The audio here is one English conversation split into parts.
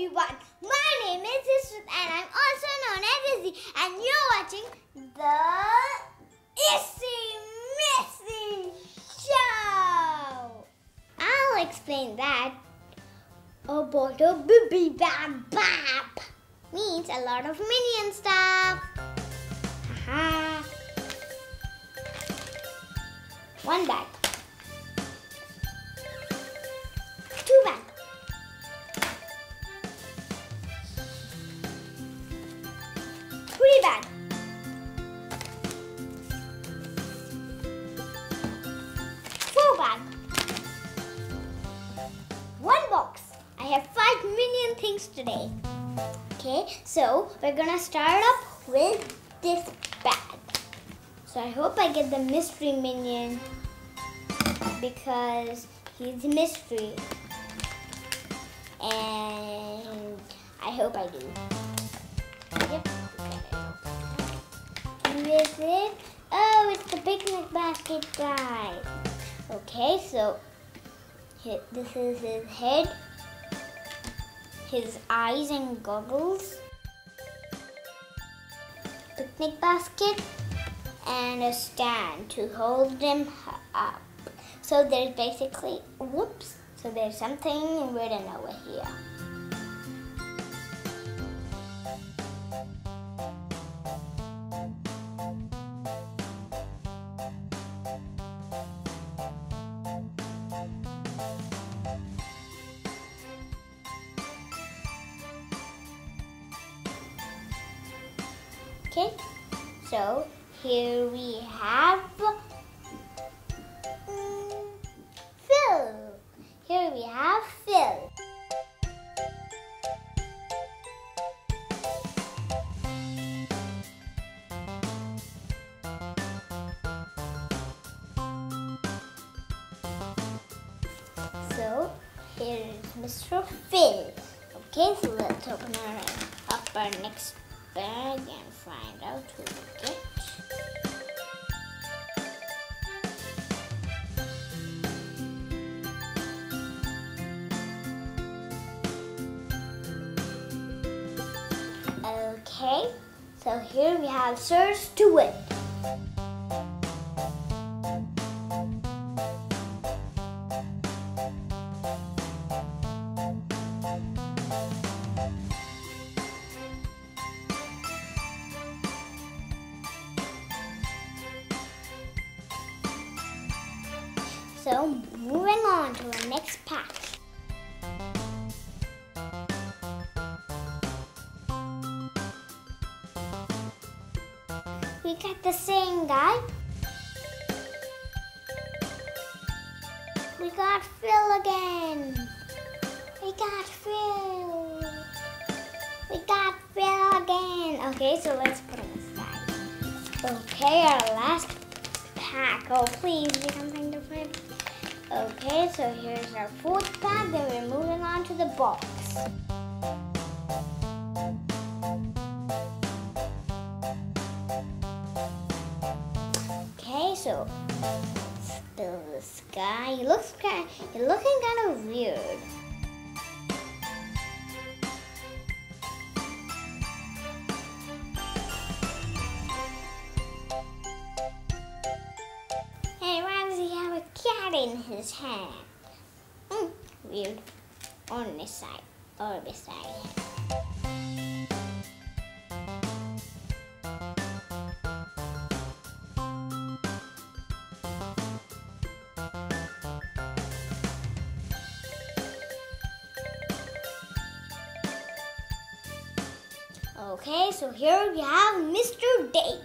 everyone, my name is Issy and I'm also known as Issy, and you're watching the Issy Missy Show. I'll explain that. A bottle bippy bap bap means a lot of Minion stuff. Haha. One bag. Two bags. Three bags. Four bags. One box. I have 5 Minion things today. Okay, so we're gonna start up with this bag. So I hope I get the mystery Minion because he's a mystery. And I hope I do. Yep. Who is it? Oh, it's the picnic basket guy. Okay, so this is his head, his eyes and goggles, picnic basket, and a stand to hold him up. So there's basically, whoops, so there's something written over here. Okay, so here we have Phil. Here we have Phil. So here is Mr. Phil. Okay, so let's open up our next bag and find out who we get. Okay, so here we have Sir Stewart. So moving on to our next pack. We got the same guy. We got Phil again. We got Phil. We got Phil again. Okay, so let's put him aside. Okay, our last pack. Oh, please be something different. Okay, so here's our 4th pack. Then we're moving on to the box. Okay, so still this guy. He's looking kind of weird. Hey, why does he have a cat in his hand? Weird. On this side or beside him. Okay, so here we have Mr. Dave.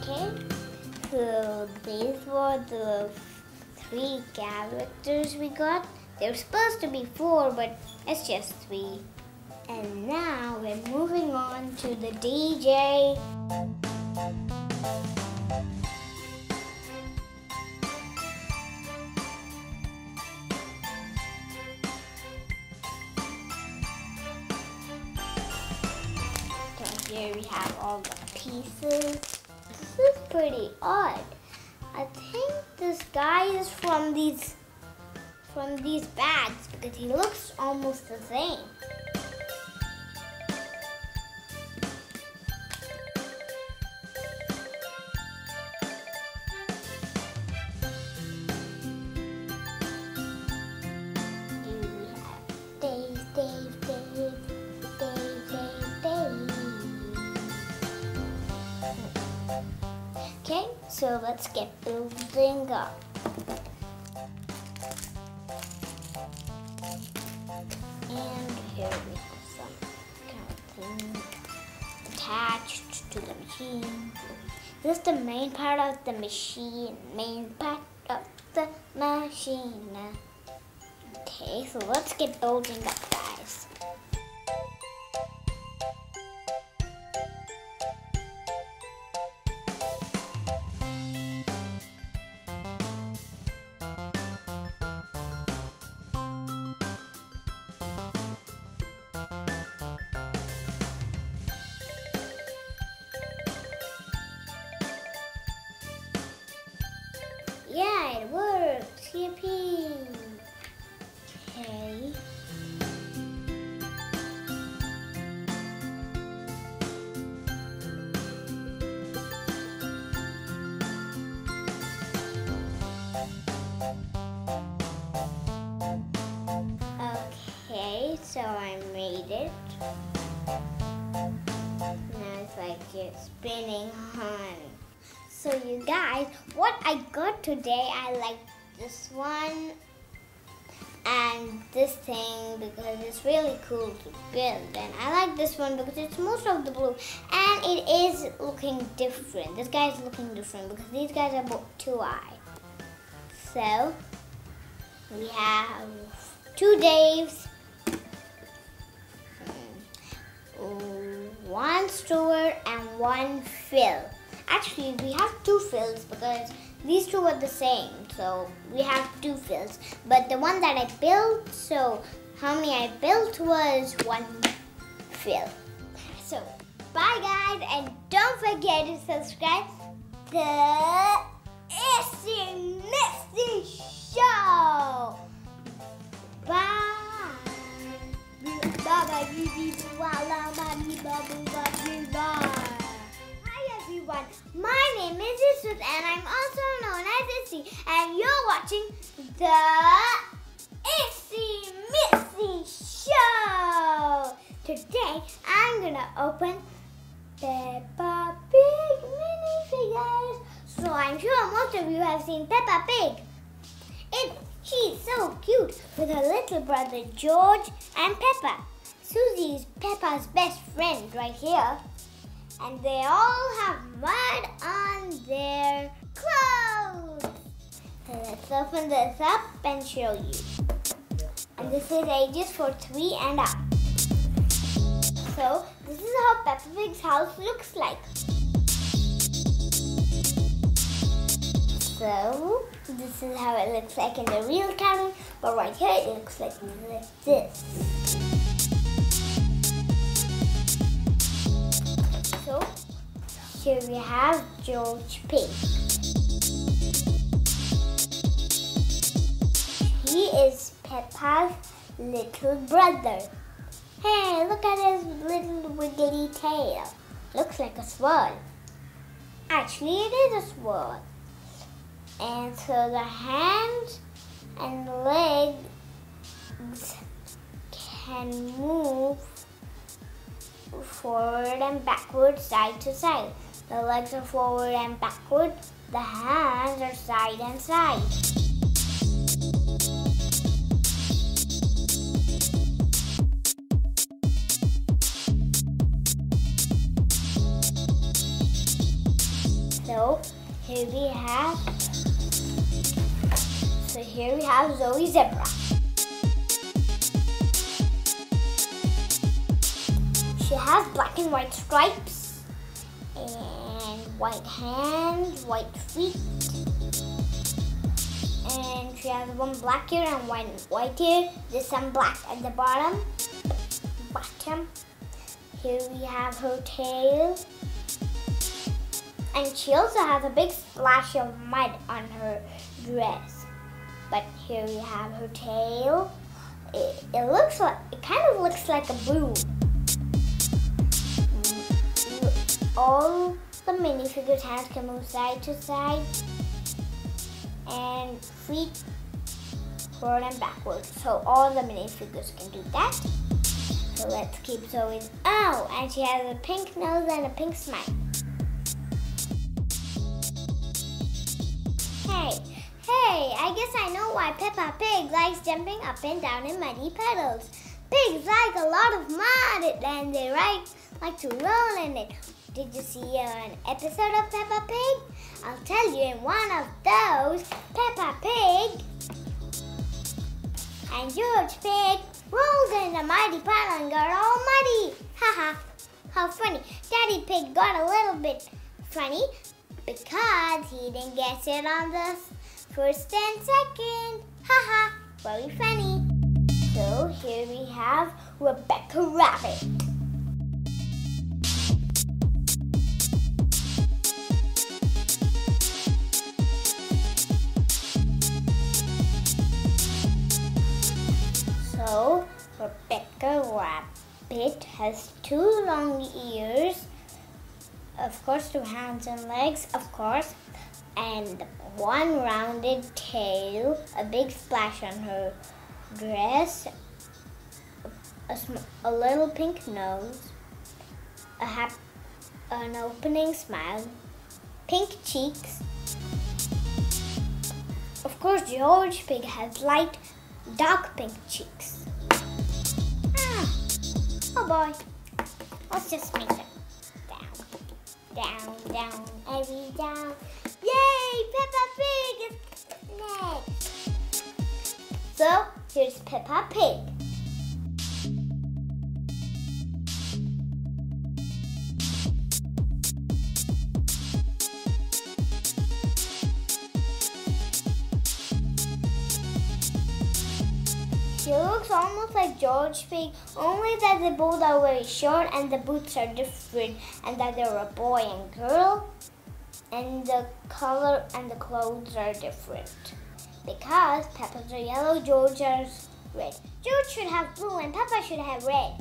Okay, so these were the 3 characters we got. There's supposed to be 4, but it's just 3. And now we're moving on to the DJ. Here we have all the pieces. This is pretty odd. I think this guy is from these bags because he looks almost the same. Okay, so let's get building up. And here we have some kind of thing attached to the machine. This is the main part of the machine. Okay, so let's get building up, guys. Yeah, it works. Yippee! Okay. Okay, so I made it. Now it's like it's spinning on. So you guys, what I got today, I like this one and this thing because it's really cool to build. And I like this one because it's most of the blue and it is looking different. This guy is looking different because these guys are both 2 eyes. So we have 2 Daves, 1 Stuart and 1 Phil. Actually, we have 2 Phils because these 2 are the same. So we have 2 Phils. But the one that I built, so how many I built was 1 Phil. So bye guys, and don't forget to subscribe to the Issy Missy Show. Bye. Everyone, my name is Issy and I'm also known as Issy, and you're watching the Issy Missy Show. Today I'm gonna open Peppa Pig minifigures. So I'm sure most of you have seen Peppa Pig. She's so cute with her little brother George and Peppa. Susie is Peppa's best friend right here. And they all have mud on their clothes. So let's open this up and show you. And this is ages for 3 and up. So this is how Peppa Pig's house looks like. So this is how it looks like in the real cartoon, but right here it looks like this. So here we have George Pig. He is Peppa's little brother. Hey, look at his little wiggly tail. Looks like a sword. Actually, it is a sword. And so the hands and legs can move forward and backward, side to side. The legs are forward and backward. The hands are side and side. So here we have Zoe Zebra. She has black and white stripes and white hands, white feet. And she has one black ear and one white ear. There's some black at the bottom. Here we have her tail. And she also has a big splash of mud on her dress. But here we have her tail. It kind of looks like a broom. All the minifigures' hands can move side to side, and feet forward and backwards. So all the minifigures can do that. So let's keep Zoe's. Oh, and she has a pink nose and a pink smile. Hey, I guess I know why Peppa Pig likes jumping up and down in muddy puddles. Pigs like a lot of mud and they like to roll in it. Did you see an episode of Peppa Pig? I'll tell you, in one of those, Peppa Pig and George Pig rolled in a muddy puddle and got all muddy. Haha, how funny. Daddy Pig got a little bit funny because he didn't get it on the first and second. Haha, very funny. So here we have Rebecca Rabbit. So Rebecca Rabbit has 2 long ears, of course 2 hands and legs, of course, and 1 rounded tail, a big splash on her dress, a little pink nose, an opening smile, pink cheeks. Of course, George Pig has light, dark pink cheeks. Oh boy, let's just make them down, down, every down. Yay, Peppa Pig is next. So, here's Peppa Pig. She looks almost like George Pig, only that they both are very short and the boots are different, and that they're a boy and girl, and the color and the clothes are different. Because Peppa's are yellow, George is red. George should have blue and Peppa should have red.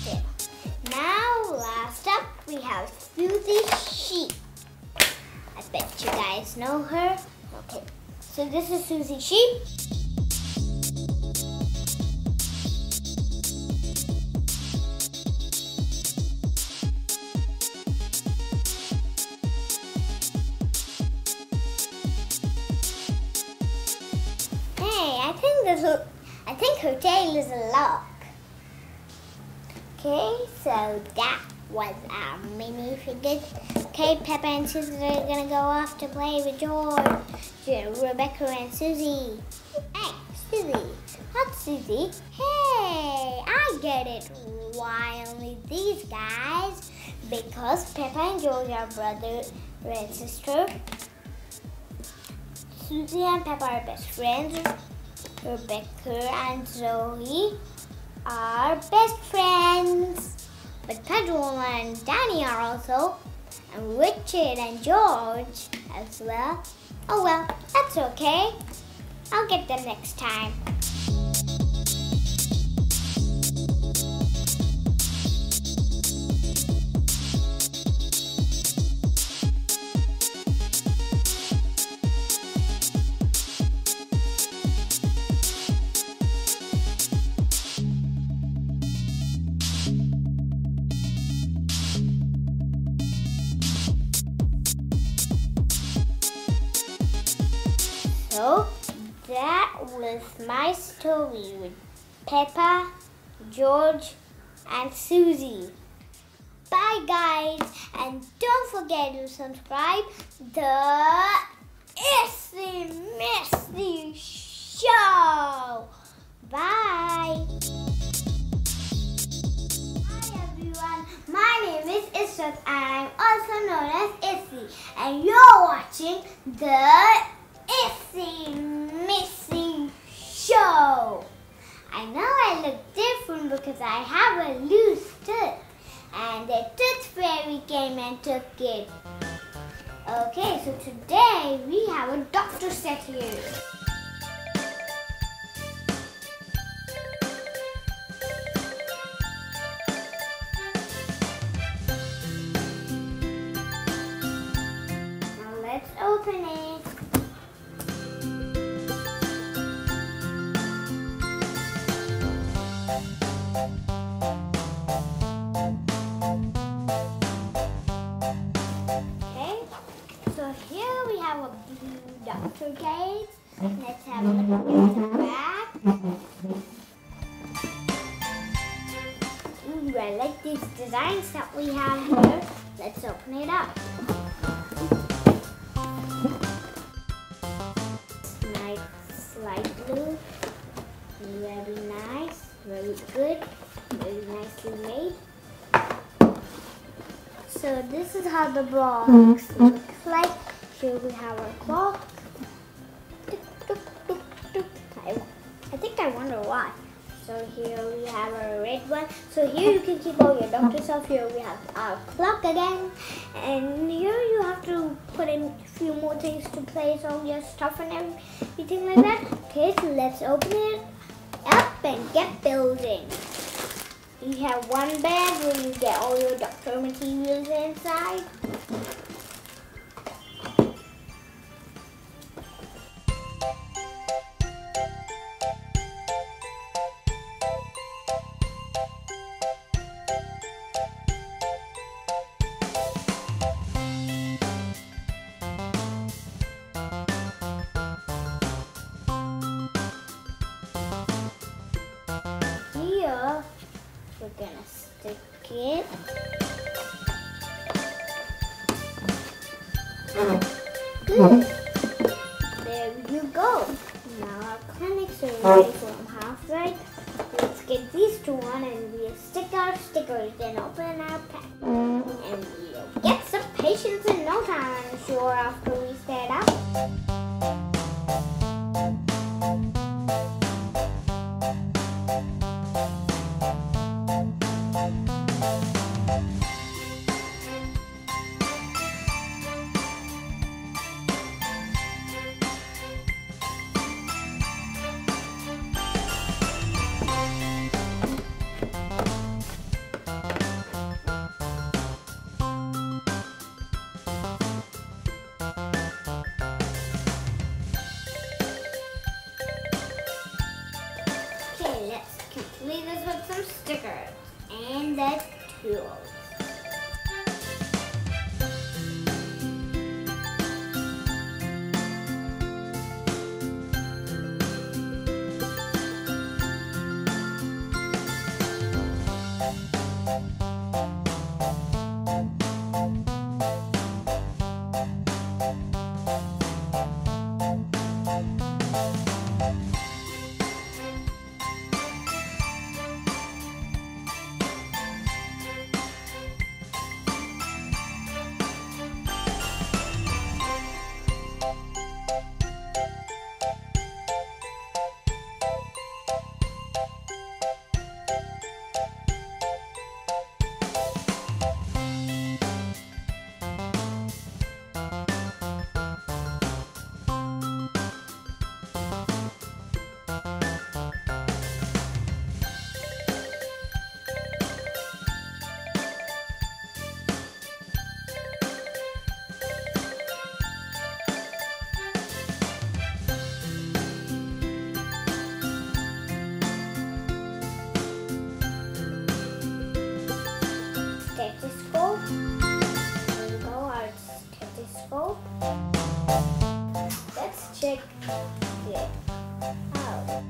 Okay. Now, last up, we have Susie Sheep. I bet you guys know her. Okay, so this is Susie Sheep. I think her tail is a lock. Okay, so that was our minifigures. Okay, Peppa and Susie are gonna go off to play with George, Rebecca and Susie. Hey, Susie, not Susie. Hey, I get it. Why only these guys? Because Peppa and George are brother and sister. Susie and Peppa are best friends. Rebecca and Zoe are best friends. But Puddles and Danny are also, and Richard and George as well. Oh well, that's okay. I'll get them next time. So that was my story with Peppa, George, and Susie. Bye guys, and don't forget to subscribe the Issy Missy Show. Bye. Hi everyone, my name is Issy and I'm also known as Issy, and you're watching the Issy Missy Show. I know I look different because I have a loose tooth. and the tooth fairy came and took it. Okay, so today we have a doctor set here. Now let's open it. So here we have a blue doctor case. Let's have a look at the back. Ooh, I like these designs that we have here. Let's open it up. Nice light blue. Very nice. Very good. Very nicely made. So this is how the box looks like. Here we have our clock. I think I wonder why. So here we have our red one. So here you can keep all your doctor stuff. Here we have our clock again. And here you have to put in a few more things to place all your stuff and everything like that. Okay, so let's open it up and get building. You have one bag where you get all your doctor materials inside. Here, we're gonna stick it. Good. There you go. Now our clinics are ready for half right. Let's get these two on and we'll stick our stickers and open our pack. And we'll get some patients in no time, I'm sure, after we set up. Complete this with some stickers and the tools. Stethoscope. There we go, our stethoscope. Let's check it out.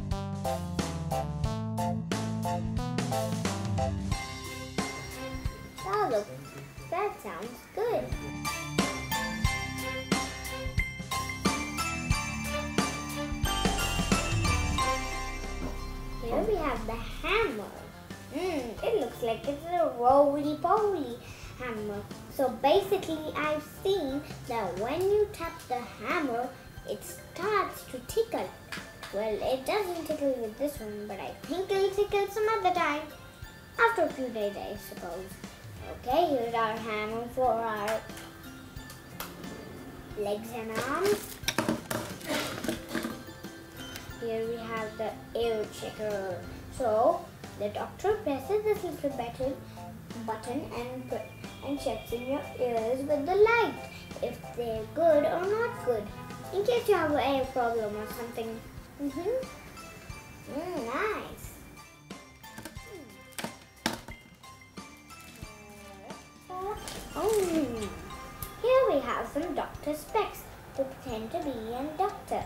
Oh, look, that sounds good. Here we have the hammer. It looks like it's a roly-poly hammer. So basically, I've seen that when you tap the hammer, it starts to tickle. Well, it doesn't tickle with this one, but I think it'll tickle some other time. After a few days, I suppose. Okay, here's our hammer for our legs and arms. Here we have the ear checker. So the doctor presses this little button and checks in your ears with the light if they're good or not good, in case you have an ear problem or something. Nice. Here we have some doctor specs to pretend to be a doctor.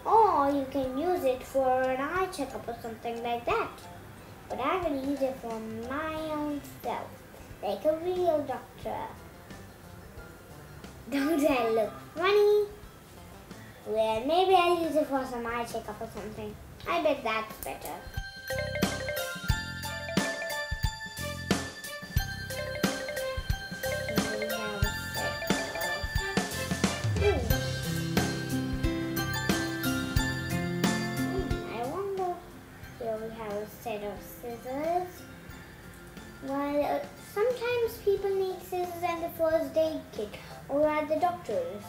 Or you can use it for an eye checkup or something like that. But I'm going to use it for my own self, like a real doctor. Don't I look funny? Well, maybe I'll use it for some eye checkup or something. I bet that's better. Set of scissors. Well, sometimes people need scissors in the first aid kit or at the doctor's.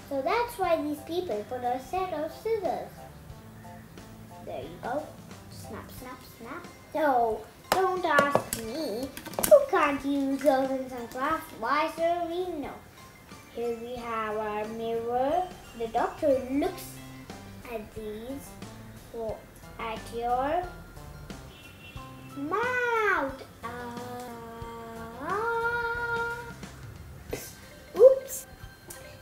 So that's why these people put a set of scissors. There you go. Snap, snap, snap. No, don't ask me. You can't use those in some class. Why, sir? We know. Here we have our mirror. The doctor looks at these at your mouth. Oops.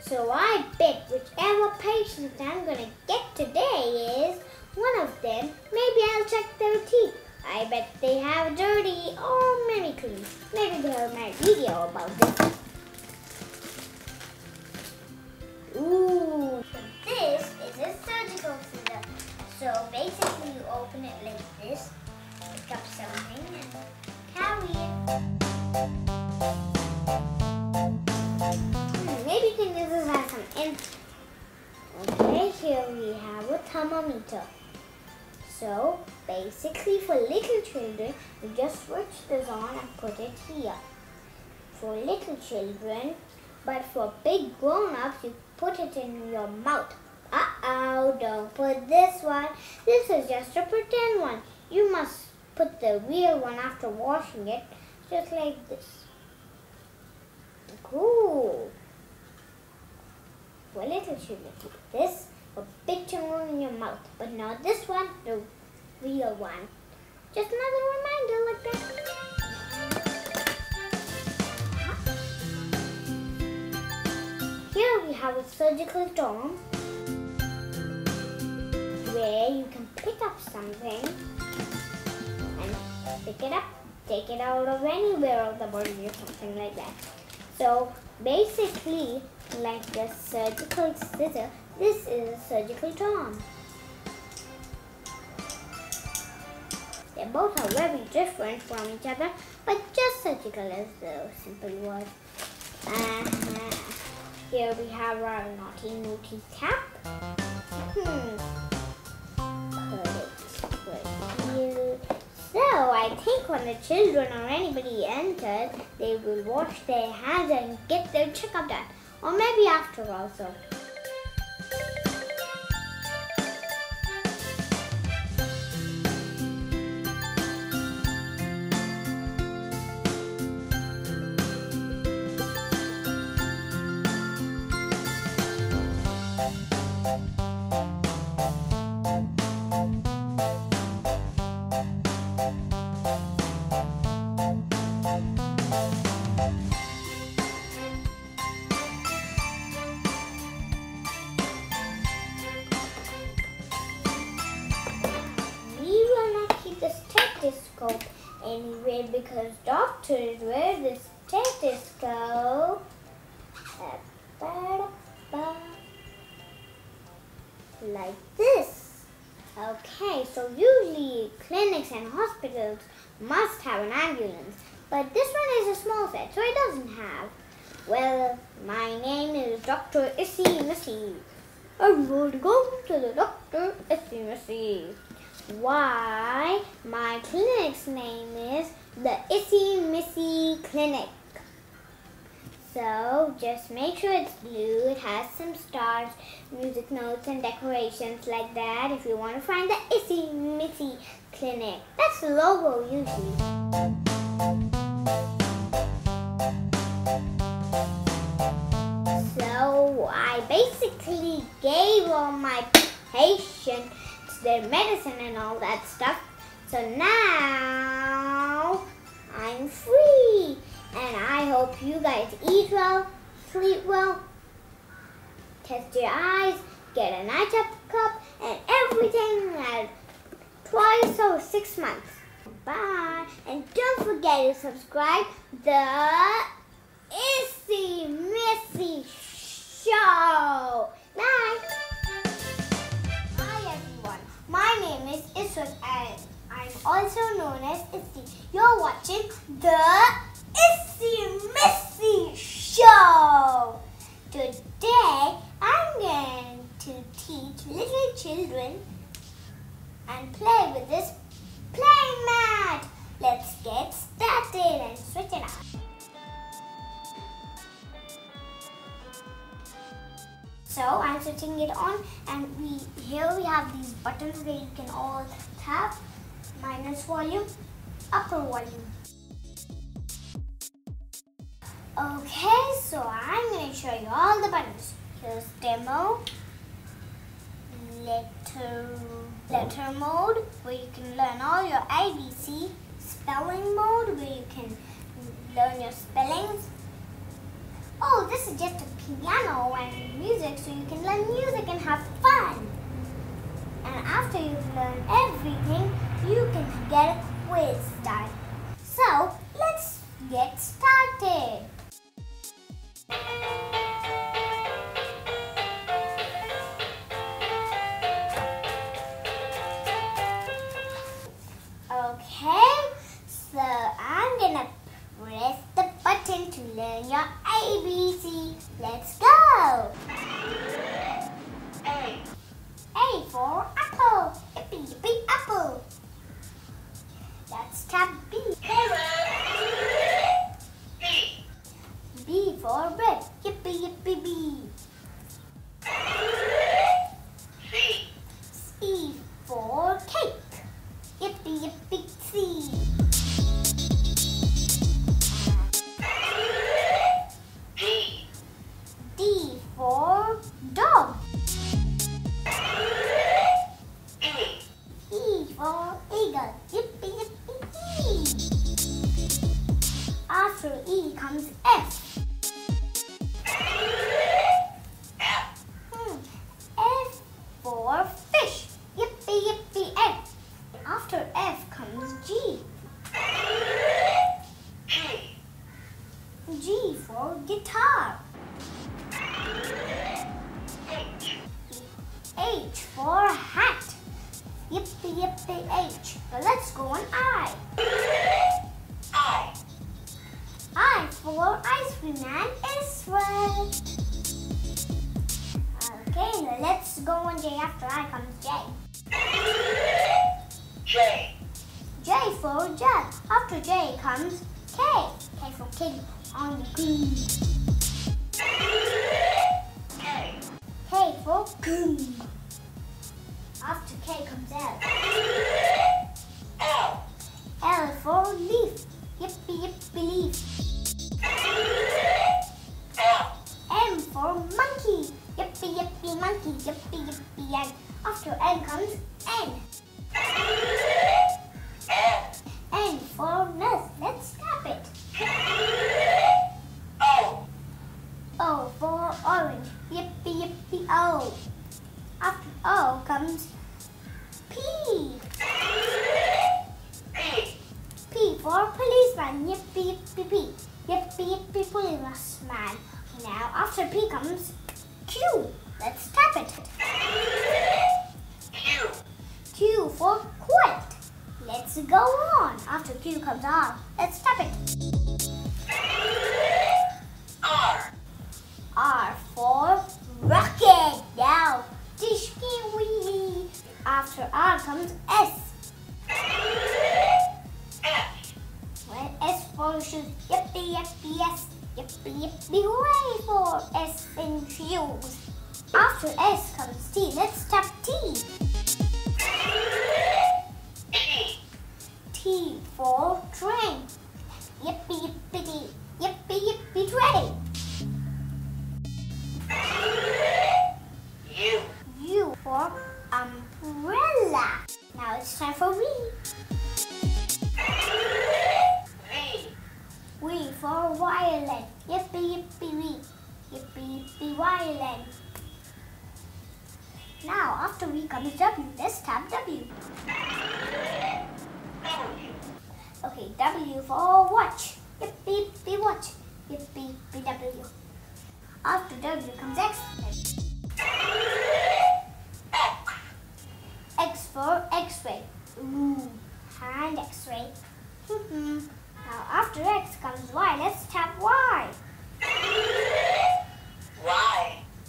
So I bet whichever patient I'm gonna get today is one of them. Maybe I'll check their teeth. I bet they have dirty or maybe clean. Maybe they'll make a video about this. Ooh. So this is a surgical scissor. So basically you open it like this, pick up something and carry it. Maybe you think this has some ink. Okay, here we have a thermometer. So basically for little children, you just switch this on and put it here. For little children, but for big grown-ups, you put it in your mouth. Uh-oh, don't put this one. This is just a pretend one. You must put the real one after washing it, just like this. Cool. For little children, this, for big children in your mouth. But not this one, the real one. Just another reminder like that. Here we have a surgical tom, where you can pick up something and pick it up, take it out of anywhere of the body or something like that. So basically, like the surgical scissor, this is a surgical tom. They both are very different from each other, but just surgical is the simple word. Here we have our naughty cap. So I think when the children or anybody enters, they will wash their hands and get their checkup done. Or maybe after also. Stethoscope anyway because doctors wear the stethoscope like this. Okay, so usually clinics and hospitals must have an ambulance, but this one is a small set, so it doesn't have. Well, my name is Dr. Issy Missy. I'm going to go to the Dr. Issy Missy. why my clinic's name is the Issy Missy Clinic. So just make sure it's blue. It has some stars, music notes and decorations like that if you want to find the Issy Missy Clinic. That's the logo usually. So I basically gave all my patients their medicine and all that stuff. So now I'm free. And I hope you guys eat well, sleep well, test your eyes, get a nice cup, and everything at twice or 6 months. Bye. And don't forget to subscribe the Issy Missy Show. Bye. Hi everyone. My name is Issy and I'm also known as Issy. You're watching the Issy Missy Show. Today I'm going to teach little children and play with this Playmat. Let's get started and switch it on. So I'm switching it on, and here we have these buttons that you can all tap. Minus volume, upper volume. Okay, so I'm going to show you all the buttons. Here's demo, letter mode, where you can learn all your ABC, spelling mode, where you can learn your spellings. Oh, this is just a piano and music, so you can learn music and have fun. And after you've learned everything, you can get a quiz done. So, let's get started. Okay, so I'm gonna press the button to learn your ABC. Let's go! A for apple. Yippee yippee apple. Let's tap B. B for bread. Yippee yippee B. C for cake. Yippee yippee C. D for dog. E for eagle. Yippee yippee E. After E comes F. F for fish. Yippee yippee F. After F comes G. G for guitar. H for hat. Yippee yippee H. Now let's go on I. I for ice cream and Israel. Okay, now let's go on J. After I comes J. J for jug. After J comes K. K for king on the green. K for king. After K comes L. L for leaf. Yippee yippee leaf. M for monkey. Yippee yippee monkey. Yippee yippee N. After N comes N. N for nurse. Let's tap it. O for orange. Yippee yippee O. After O comes P. P for policeman. Yippee yippee P. Yippee yippee policeman. Now after P comes Q. Let's tap it. Q for quiet. Let's go on. After Q comes R. Let's tap it. R for rocket. Now, tishky wee. After R comes S. W's. After S comes T. Let's tap T. T for train. Yippee yippee yippee yippee train. U for umbrella. Now it's time for V. V for violin. Yippee yippee V. Yippee yippee violin. Now after V comes W. Let's tap W. Okay, W for watch. Yippee yippee watch. Yippee yippee W. After W comes X. X for X-ray. Ooh, hand X-ray. Now after X comes Y. Let's tap Y.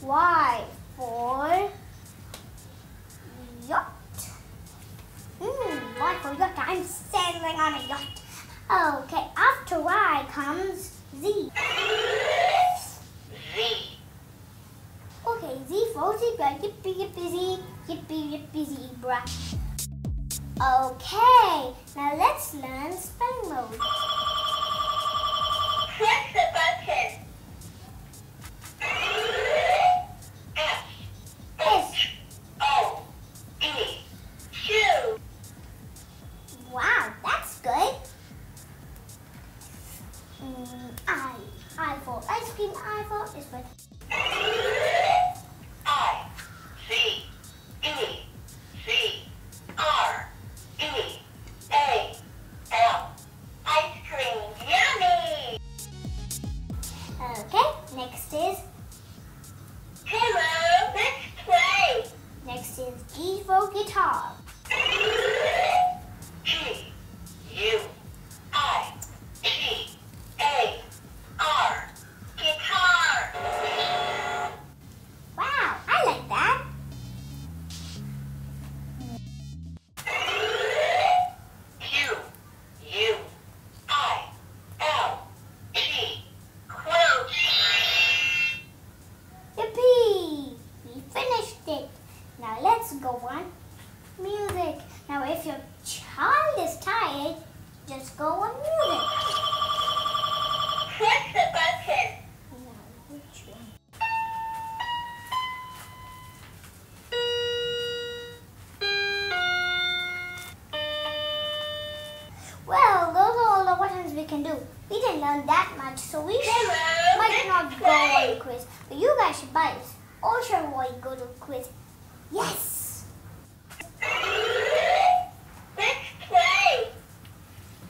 Y for yacht. Y for yacht. I'm sailing on a yacht. Okay, after Y comes Z. Okay, Z for zebra. Yippee yippee Z. Yippee yippee zebra. Okay, now let's learn spelling mode. Press the button. S-O-E. Shoe. Wow, that's good. I for ice cream. I for is for I-C-E-C-R-E-A-L. Ice cream. Yummy. Okay, next is Hello, let's play. next is G for guitar. G-U-I-T-A-R. Guitar. Wow, I like that. Q-U-I-L-T. Quilt. Yippee! We finished it. Now let's go on music. Now if your child is tired, just go on music. Press the button. Now which one? Well, those are all the buttons we can do. We didn't learn that much, so we might not go on the quiz. But you guys should buy this. Or should we go to the quiz? Yes! Let's play.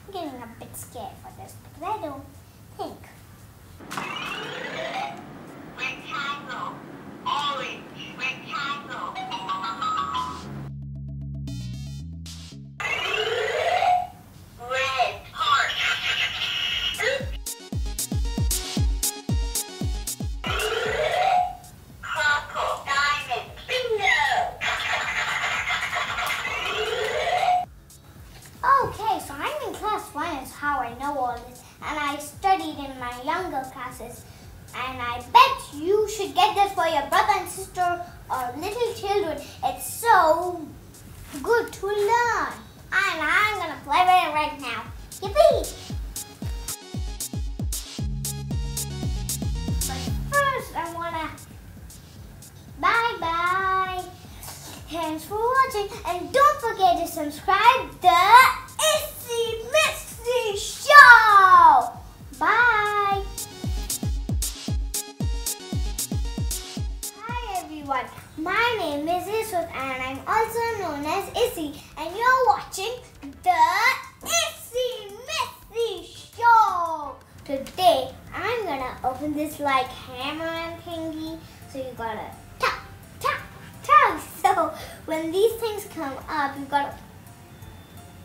I'm getting a bit scared for this because I don't think. Rectangle. Orange. Rectangle. Red. Heart. Purple. Diamond. Bingo. Okay, so I'm in class 1 is how I know all this. And I studied in my younger classes. And I bet you should get this for your brother and sister or little children. It's so good to learn. And I'm going to play with it right now. Yippee! But first I want to bye-bye. Thanks for watching. And don't forget to subscribe the Issy Missy Show. Bye. Hi everyone. My name is Iswat and I'm also known as Issy. And you're watching the Issy Missy Show. Today I'm gonna open this like hammer and thingy. So you gotta tap, tap, tap. So when these things come up, you gotta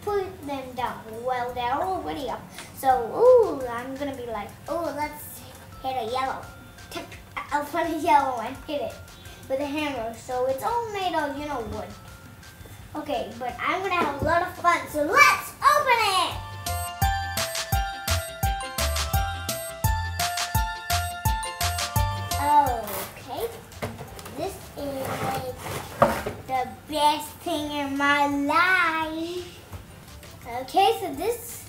put them down. Well, they're already up. So, ooh, I'm gonna be like, oh, let's hit a yellow. I'll put a yellow and hit it with a hammer. So it's all made of, wood. Okay, but I'm gonna have a lot of fun. So let's open it. Okay. best thing in my life. Okay, so this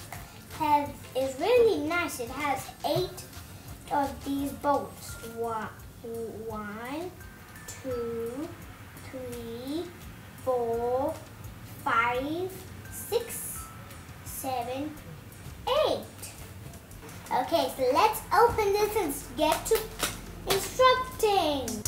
is really nice. It has 8 of these bolts. 1, 2, 3, 4, 5, 6, 7, 8. Okay, so let's open this and get to instructing.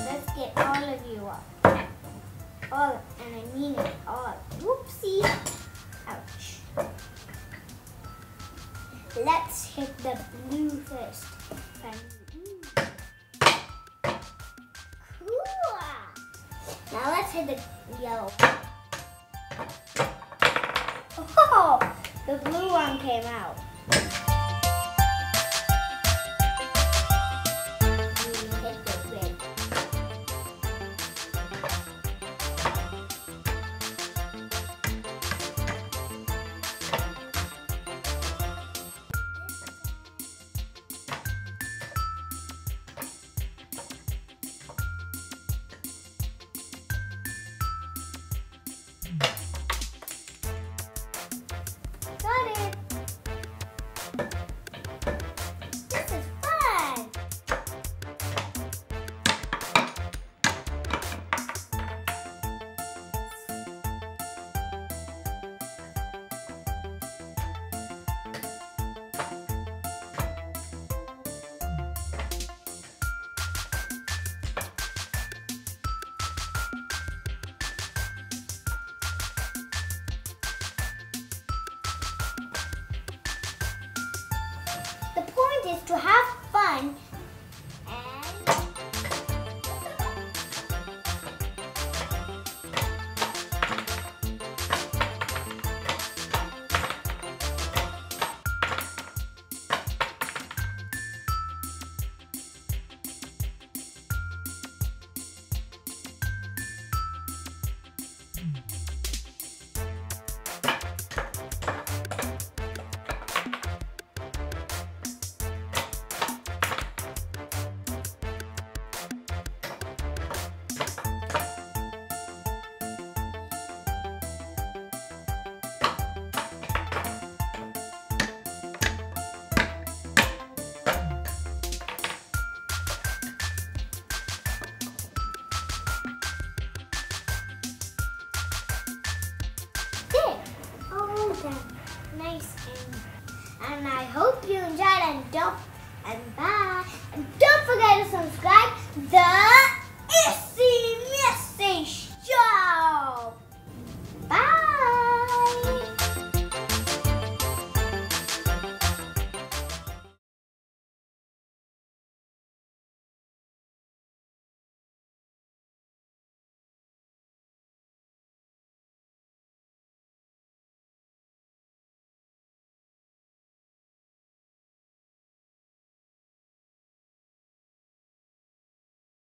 Let's get all of you up. All, and I mean it all. Whoopsie. Ouch. Let's hit the blue first. Cool. Now let's hit the yellow. Oh, the blue one came out. Hit the red. Got it. This is fun. The point is to have fun and there. All done. Nice and I hope you enjoyed and bye. And don't forget to subscribe the